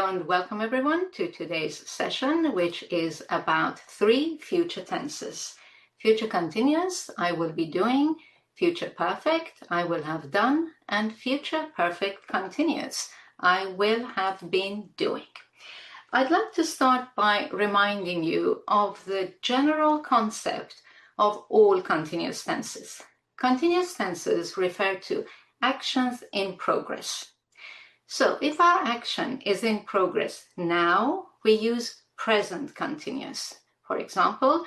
Hello and welcome everyone to today's session, which is about 3 future tenses. Future continuous, I will be doing. Future perfect, I will have done. And future perfect continuous, I will have been doing. I'd like to start by reminding you of the general concept of all continuous tenses. Continuous tenses refer to actions in progress. So if our action is in progress now, we use present continuous. For example,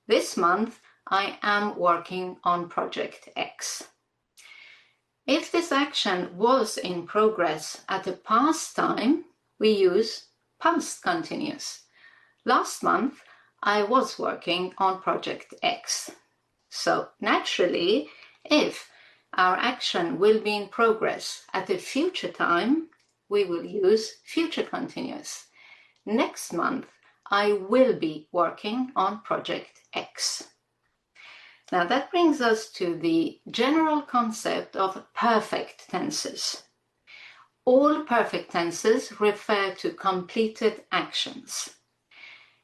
this month I am working on project X. If this action was in progress at a past time, we use past continuous. Last month I was working on project X. So naturally, if our action will be in progress at a future time, we will use future continuous. Next month, I will be working on project X. Now that brings us to the general concept of perfect tenses. All perfect tenses refer to completed actions.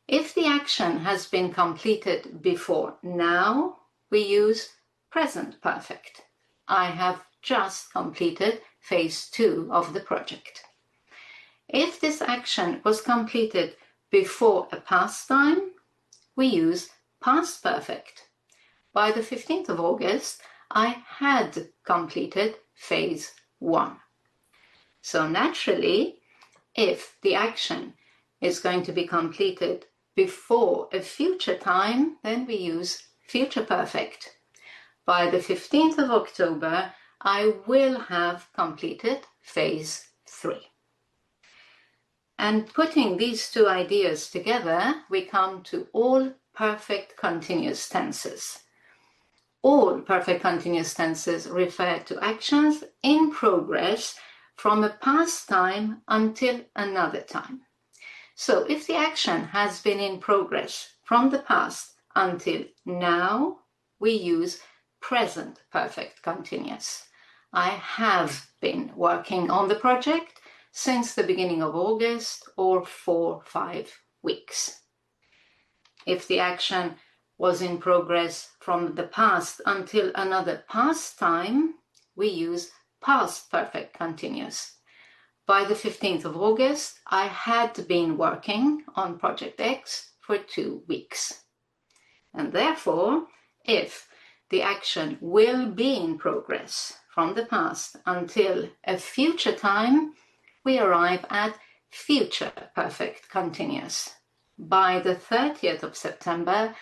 If the action has been completed before now, we use present perfect. I have just completed phase 2 of the project. If this action was completed before a past time, we use past perfect. By the 15th of August, I had completed phase 1. So naturally, if the action is going to be completed before a future time, then we use future perfect. By the 15th of October, I will have completed phase 3. And putting these two ideas together, we come to all perfect continuous tenses. All perfect continuous tenses refer to actions in progress from a past time until another time. So if the action has been in progress from the past until now, we use present perfect continuous. I have been working on the project since the beginning of August or 4-5 weeks. If the action was in progress from the past until another past time, we use past perfect continuous. By the 15th of August, I had been working on project X for 2 weeks. And therefore, if the action will be in progress from the past until a future time, we arrive at future perfect continuous. By the 30th of September,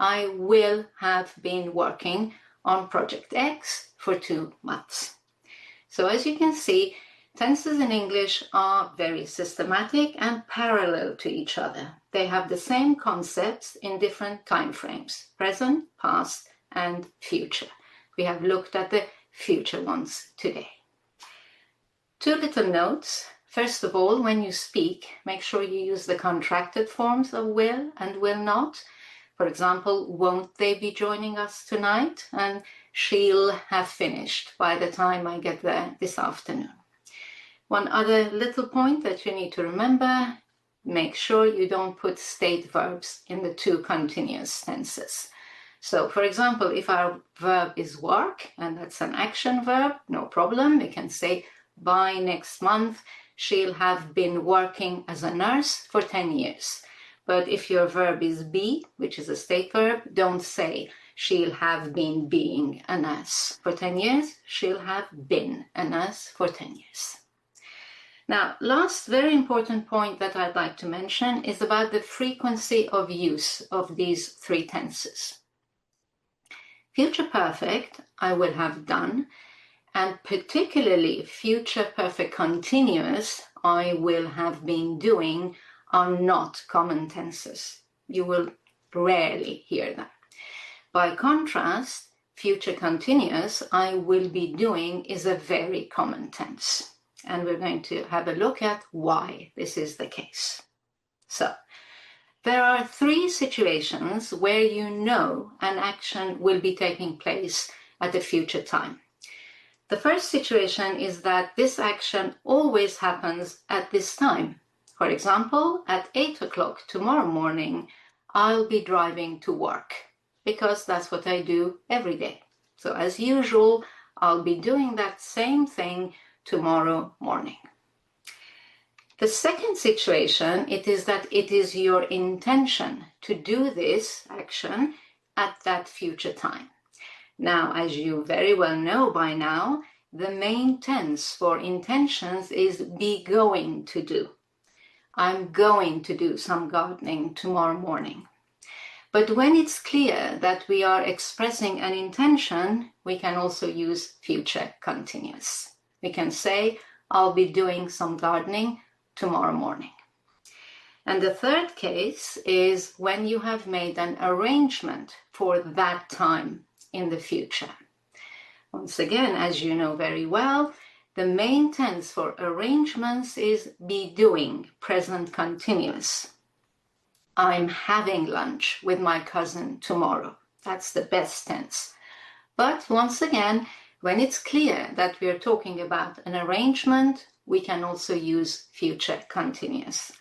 I will have been working on project X for 2 months. So as you can see, tenses in English are very systematic and parallel to each other. They have the same concepts in different time frames: present, past, and future. We have looked at the future ones today. 2 little notes. First of all, when you speak, make sure you use the contracted forms of will and will not. For example, won't they be joining us tonight? And she'll have finished by the time I get there this afternoon. One other little point that you need to remember, make sure you don't put state verbs in the 2 continuous tenses. So, for example, if our verb is work, and that's an action verb, no problem. We can say, by next month, she'll have been working as a nurse for 10 years. But if your verb is be, which is a state verb, don't say, she'll have been being a nurse for 10 years. She'll have been a nurse for 10 years. Now, last very important point that I'd like to mention is about the frequency of use of these 3 tenses. Future perfect, I will have done, and particularly future perfect continuous, I will have been doing, are not common tenses. You will rarely hear them. By contrast, future continuous, I will be doing, is a very common tense. And we're going to have a look at why this is the case. So, there are 3 situations where you know an action will be taking place at a future time. The first situation is that this action always happens at this time. For example, at 8 o'clock tomorrow morning, I'll be driving to work, because that's what I do every day. So as usual, I'll be doing that same thing tomorrow morning. The second situation, it is that it is your intention to do this action at that future time. Now, as you very well know by now, the main tense for intentions is be going to do. I'm going to do some gardening tomorrow morning. But when it's clear that we are expressing an intention, we can also use future continuous. We can say, I'll be doing some gardening tomorrow morning. And the third case is when you have made an arrangement for that time in the future. Once again, as you know very well, the main tense for arrangements is be doing, present continuous. I'm having lunch with my cousin tomorrow. That's the best tense. But once again, when it's clear that we are talking about an arrangement, we can also use future continuous.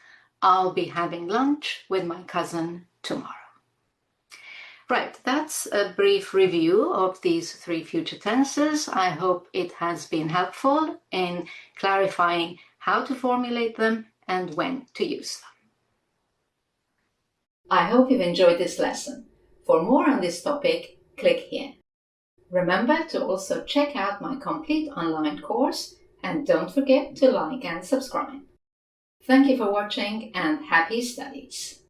I'll be having lunch with my cousin tomorrow. Right, that's a brief review of these three future tenses. I hope it has been helpful in clarifying how to formulate them and when to use them. I hope you've enjoyed this lesson. For more on this topic, click here. Remember to also check out my complete online course, and don't forget to like and subscribe. Thank you for watching and happy studies!